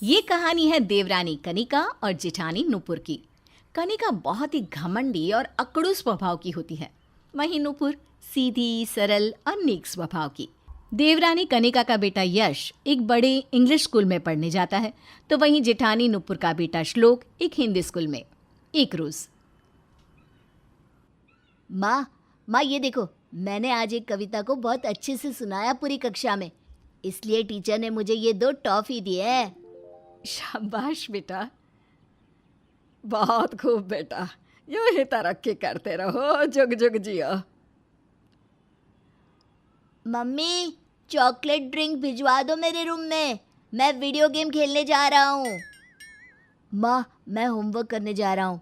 ये कहानी है देवरानी कनिका और जेठानी नुपुर की। कनिका बहुत ही घमंडी और अकड़ू स्वभाव की होती है, वहीं नुपुर सीधी, सरल और नेक स्वभाव की। देवरानी कनिका का बेटा यश एक बड़े इंग्लिश स्कूल में पढ़ने जाता है, तो वहीं जेठानी नुपुर का बेटा श्लोक एक हिंदी स्कूल में। एक रोज माँ ये देखो, मैंने आज एक कविता को बहुत अच्छे से सुनाया पूरी कक्षा में, इसलिए टीचर ने मुझे ये 2 टॉफी दिए हैं। शाबाश बेटा, बहुत खूब बेटा, यूं ही तरक्की करते रहो, जुग जुग जियो। मम्मी, चॉकलेट ड्रिंक भिजवा दो मेरे रूम में, मैं वीडियो गेम खेलने जा रहा हूँ। माँ, मैं होमवर्क करने जा रहा हूँ।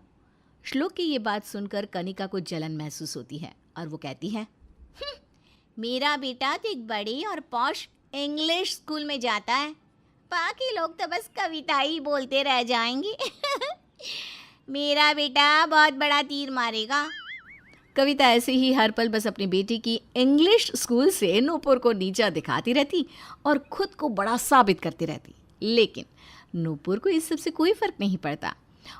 श्लोक की ये बात सुनकर कनिका को जलन महसूस होती है और वो कहती है, मेरा बेटा तो एक बड़े और पॉश इंग्लिश स्कूल में जाता है, बाकी लोग तो बस कविता ही बोलते रह जाएंगे। मेरा बेटा बहुत बड़ा तीर मारेगा। कविता ऐसे ही हर पल बस अपनी बेटी की इंग्लिश स्कूल से नूपुर को नीचा दिखाती रहती और खुद को बड़ा साबित करती रहती। लेकिन नूपुर को इस सब से कोई फर्क नहीं पड़ता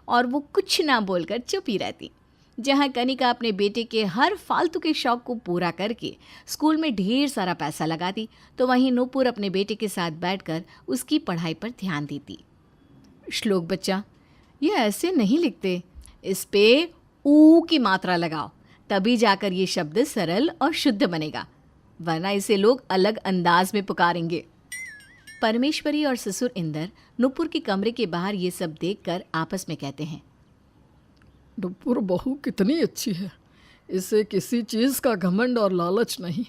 और वो कुछ ना बोलकर चुप ही रहती। जहाँ कनिका अपने बेटे के हर फालतू के शौक को पूरा करके स्कूल में ढेर सारा पैसा लगाती, तो वहीं नूपुर अपने बेटे के साथ बैठकर उसकी पढ़ाई पर ध्यान देती। श्लोक बच्चा, ये ऐसे नहीं लिखते, इस पे ऊ की मात्रा लगाओ, तभी जाकर ये शब्द सरल और शुद्ध बनेगा, वरना इसे लोग अलग अंदाज में पुकारेंगे। परमेश्वरी और ससुर इंदर नूपुर के कमरे के बाहर ये सब देखकर आपस में कहते हैं, नुपुर बहू कितनी अच्छी है, इसे किसी चीज़ का घमंड और लालच नहीं।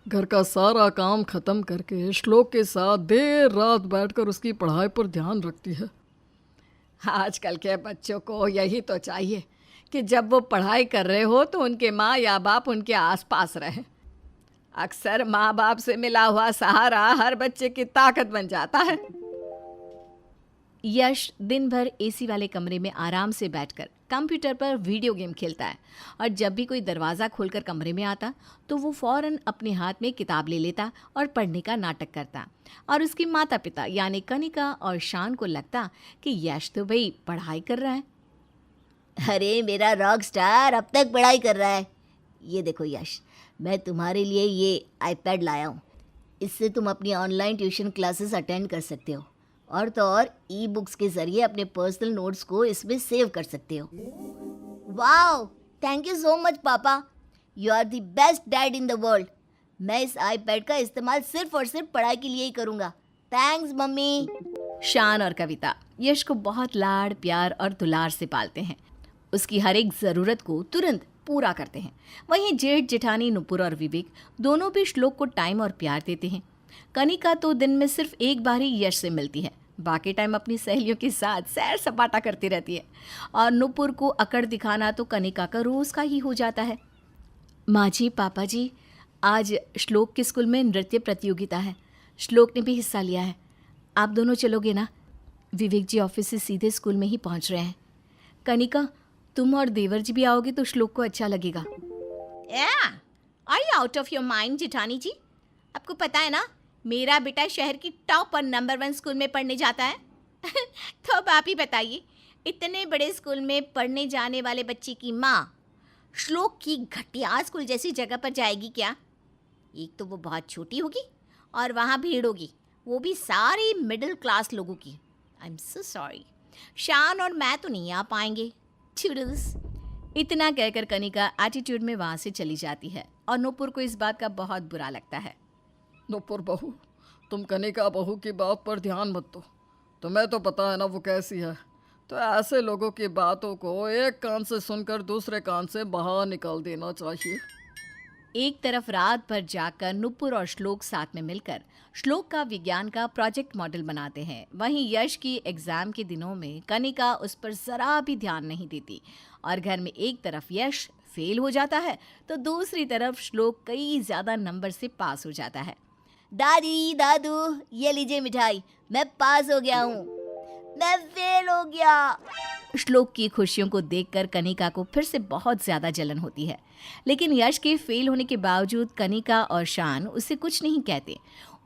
घर का सारा काम खत्म करके श्लोक के साथ देर रात बैठकर उसकी पढ़ाई पर ध्यान रखती है। आजकल के बच्चों को यही तो चाहिए कि जब वो पढ़ाई कर रहे हो तो उनके माँ या बाप उनके आसपास रहे। अक्सर माँ बाप से मिला हुआ सहारा हर बच्चे की ताकत बन जाता है। यश दिन भर एसी वाले कमरे में आराम से बैठकर कंप्यूटर पर वीडियो गेम खेलता है और जब भी कोई दरवाज़ा खोलकर कमरे में आता तो वो फौरन अपने हाथ में किताब ले लेता और पढ़ने का नाटक करता। और उसके माता पिता यानी कनिका और शान को लगता कि यश तो भाई पढ़ाई कर रहा है। अरे मेरा रॉक स्टार अब तक पढ़ाई कर रहा है। ये देखो यश, मैं तुम्हारे लिए ये आईपैड लाया हूँ, इससे तुम अपनी ऑनलाइन ट्यूशन क्लासेस अटेंड कर सकते हो और तो और ई बुक्स के ज़रिए अपने पर्सनल नोट्स को इसमें सेव कर सकते हो। Wow, thank you so much पापा, you are the best dad in the world. मैं इस आईपैड का इस्तेमाल सिर्फ और सिर्फ पढ़ाई के लिए ही करूँगा। Thanks mummy. शान और कविता यश को बहुत लाड़ प्यार और दुलार से पालते हैं, उसकी हर एक ज़रूरत को तुरंत पूरा करते हैं। वहीं जेठ जेठानी नुपुर और विवेक दोनों भी श्लोक को टाइम और प्यार देते हैं। कनिका तो दिन में सिर्फ एक बार ही यश से मिलती है, बाकी टाइम अपनी सहेलियों के साथ सैर सपाटा करती रहती है। और नुपुर को अकड़ दिखाना तो कनिका का रोज़ का ही हो जाता है। माँ जी, पापा जी, आज श्लोक के स्कूल में नृत्य प्रतियोगिता है, श्लोक ने भी हिस्सा लिया है, आप दोनों चलोगे ना? विवेक जी ऑफिस से सीधे स्कूल में ही पहुँच रहे हैं। कनिका, तुम और देवर जी भी आओगे तो श्लोक को अच्छा लगेगा। Are you out of your mind जेठानी जी? आपको पता है ना, मेरा बेटा शहर की टॉप और नंबर 1 स्कूल में पढ़ने जाता है। तो अब आप ही बताइए, इतने बड़े स्कूल में पढ़ने जाने वाले बच्चे की माँ श्लोक की घटिया स्कूल जैसी जगह पर जाएगी क्या? एक तो वो बहुत छोटी होगी और वहाँ भीड़ होगी, वो भी सारे मिडिल क्लास लोगों की। आई एम सो सॉरी, शान और मैं तो नहीं आ पाएंगे। टूडल्स। इतना कहकर कनिका एटीट्यूड में वहाँ से चली जाती है और नूपुर को इस बात का बहुत बुरा लगता है। नुपुर बहू, तुम कनिका बहू की बात पर ध्यान मत दो, तुम्हें तो पता है ना वो कैसी है। तो ऐसे लोगों की बातों को एक कान से सुनकर दूसरे कान से बाहर निकाल देना चाहिए। एक तरफ रात भर जाकर नुपुर और श्लोक साथ में मिलकर श्लोक का विज्ञान का प्रोजेक्ट मॉडल बनाते हैं। वहीं यश की एग्जाम के दिनों में कनिका उस पर जरा भी ध्यान नहीं देती और घर में एक तरफ यश फेल हो जाता है तो दूसरी तरफ श्लोक कई ज़्यादा नंबर से पास हो जाता है। दादी, दादू, ये लीजिए मिठाई, मैं पास हो गया हूँ। मैं फेल हो गया। श्लोक की खुशियों को देखकर कनिका को फिर से बहुत ज़्यादा जलन होती है, लेकिन यश के फेल होने के बावजूद कनिका और शान उससे कुछ नहीं कहते।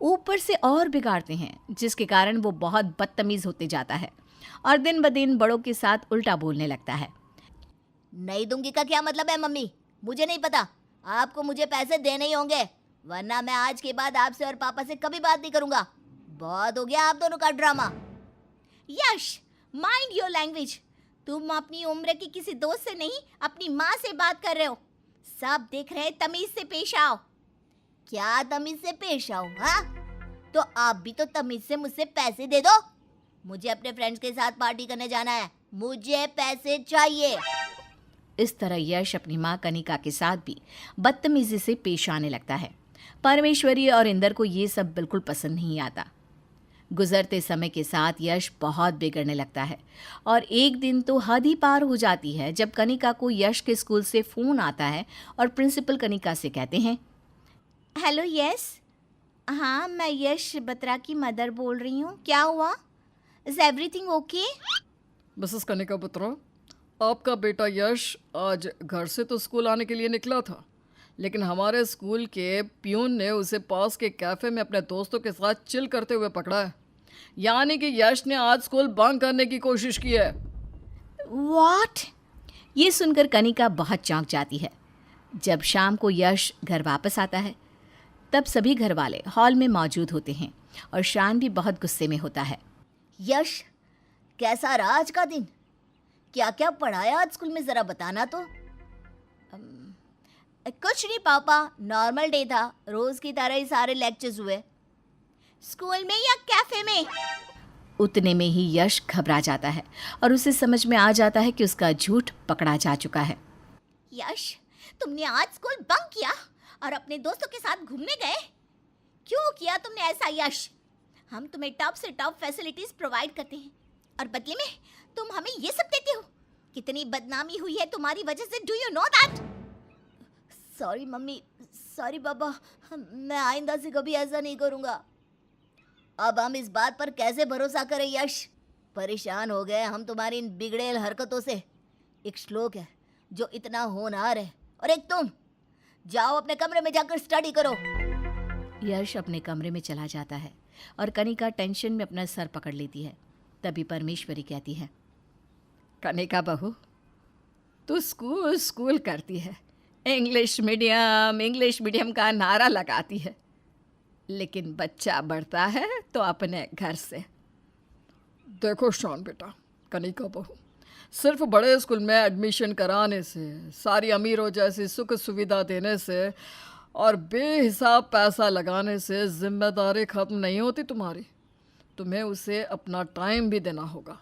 ऊपर से और बिगाड़ते हैं, जिसके कारण वो बहुत बदतमीज होते जाता है और दिन ब दिन बड़ों के साथ उल्टा बोलने लगता है। नहीं दूंगी का क्या मतलब है मम्मी? मुझे नहीं पता, आपको मुझे पैसे देने ही होंगे, वरना मैं आज के बाद आपसे और पापा से कभी बात नहीं करूंगा। बहुत हो गया आप दोनों का drama. Yash, mind your language. तुम अपनी उम्र की किसी दोस्त से नहीं, अपनी माँ से बात कर रहे हो। सब देख रहे, तमीज से पेश आओ। क्या तमीज से पेश आओ? हाँ, तो आप भी तो तमीज से मुझसे पैसे दे दो। मुझे अपने फ्रेंड्स के साथ पार्टी करने जाना है, मुझे पैसे चाहिए। इस तरह यश अपनी माँ कनिका के साथ भी बदतमीजी से पेश आने लगता है। परमेश्वरी और इंदर को ये सब बिल्कुल पसंद नहीं आता। गुजरते समय के साथ यश बहुत बिगड़ने लगता है और एक दिन तो हद ही पार हो जाती है जब कनिका को यश के स्कूल से फ़ोन आता है और प्रिंसिपल कनिका से कहते हैं, हेलो यस, हाँ मैं यश बत्रा की मदर बोल रही हूँ। क्या हुआ? Is everything okay? Mrs Kanika Batra, आपका बेटा यश आज घर से तो स्कूल आने के लिए निकला था, लेकिन हमारे स्कूल के प्यून ने उसे पास के कैफ़े में अपने दोस्तों के साथ चिल करते हुए पकड़ा है। यानी कि यश ने आज स्कूल बंक करने की कोशिश की है। व्हाट? ये सुनकर कनिका बहुत चौंक जाती है। जब शाम को यश घर वापस आता है तब सभी घर वाले हॉल में मौजूद होते हैं और शान भी बहुत गुस्से में होता है। यश, कैसा रहा आज का दिन? क्या क्या पढ़ाया आज स्कूल में, जरा बताना तो। कुछ नहीं पापा, नॉर्मल डे था, रोज की तरह ही सारे लेक्चर्स हुए। स्कूल में या कैफे में? उतने में ही यश घबरा जाता है और उसे समझ में आ जाता है कि उसका झूठ पकड़ा जा चुका है। यश, तुमने आज स्कूल बंक किया और अपने दोस्तों के साथ घूमने गए? क्यों किया तुमने ऐसा यश? हम तुम्हें टॉप से टॉप फैसिलिटीज प्रोवाइड करते हैं और बदले में तुम हमें ये सब देते हो। कितनी बदनामी हुई है तुम्हारी वजह से, do you know that? Sorry mummy, sorry पापा, मैं आइंदा से कभी ऐसा नहीं करूँगा। अब हम इस बात पर कैसे भरोसा करें यश? परेशान हो गए हम तुम्हारी इन बिगड़ेल हरकतों से। एक श्लोक है जो इतना होनहार है और एक तुम। जाओ अपने कमरे में जाकर स्टडी करो। यश अपने कमरे में चला जाता है और कनिका टेंशन में अपना सर पकड़ लेती है। तभी परमेश्वरी कहती है, कनिका बहू, तू स्कूल स्कूल करती है, इंग्लिश मीडियम का नारा लगाती है, लेकिन बच्चा बढ़ता है तो अपने घर से। देखो शान बेटा, कनिका बहू, सिर्फ बड़े स्कूल में एडमिशन कराने से, सारी अमीरों जैसी सुख सुविधा देने से और बेहिसाब पैसा लगाने से जिम्मेदारी खत्म नहीं होती तुम्हारी। तुम्हें उसे अपना टाइम भी देना होगा,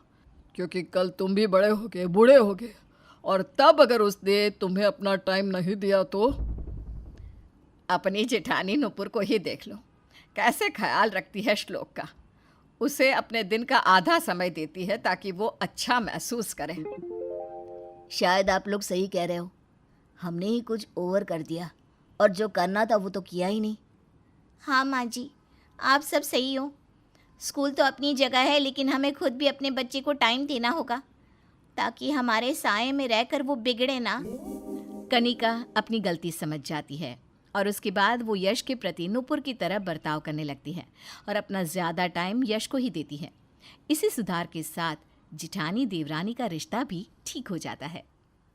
क्योंकि कल तुम भी बड़े होगे, बूढ़े होगे, और तब अगर उसने तुम्हें अपना टाइम नहीं दिया तो अपनी जेठानी नुपुर को ही देख लो, कैसे ख्याल रखती है श्लोक का। उसे अपने दिन का आधा समय देती है ताकि वो अच्छा महसूस करे। शायद आप लोग सही कह रहे हो, हमने ही कुछ ओवर कर दिया और जो करना था वो तो किया ही नहीं। हाँ माँ जी, आप सब सही हो। स्कूल तो अपनी जगह है, लेकिन हमें खुद भी अपने बच्चे को टाइम देना होगा ताकि हमारे साये में रहकर वो बिगड़े ना। कनिका अपनी गलती समझ जाती है और उसके बाद वो यश के प्रति नुपुर की तरह बर्ताव करने लगती है और अपना ज़्यादा टाइम यश को ही देती है। इसी सुधार के साथ जिठानी देवरानी का रिश्ता भी ठीक हो जाता है।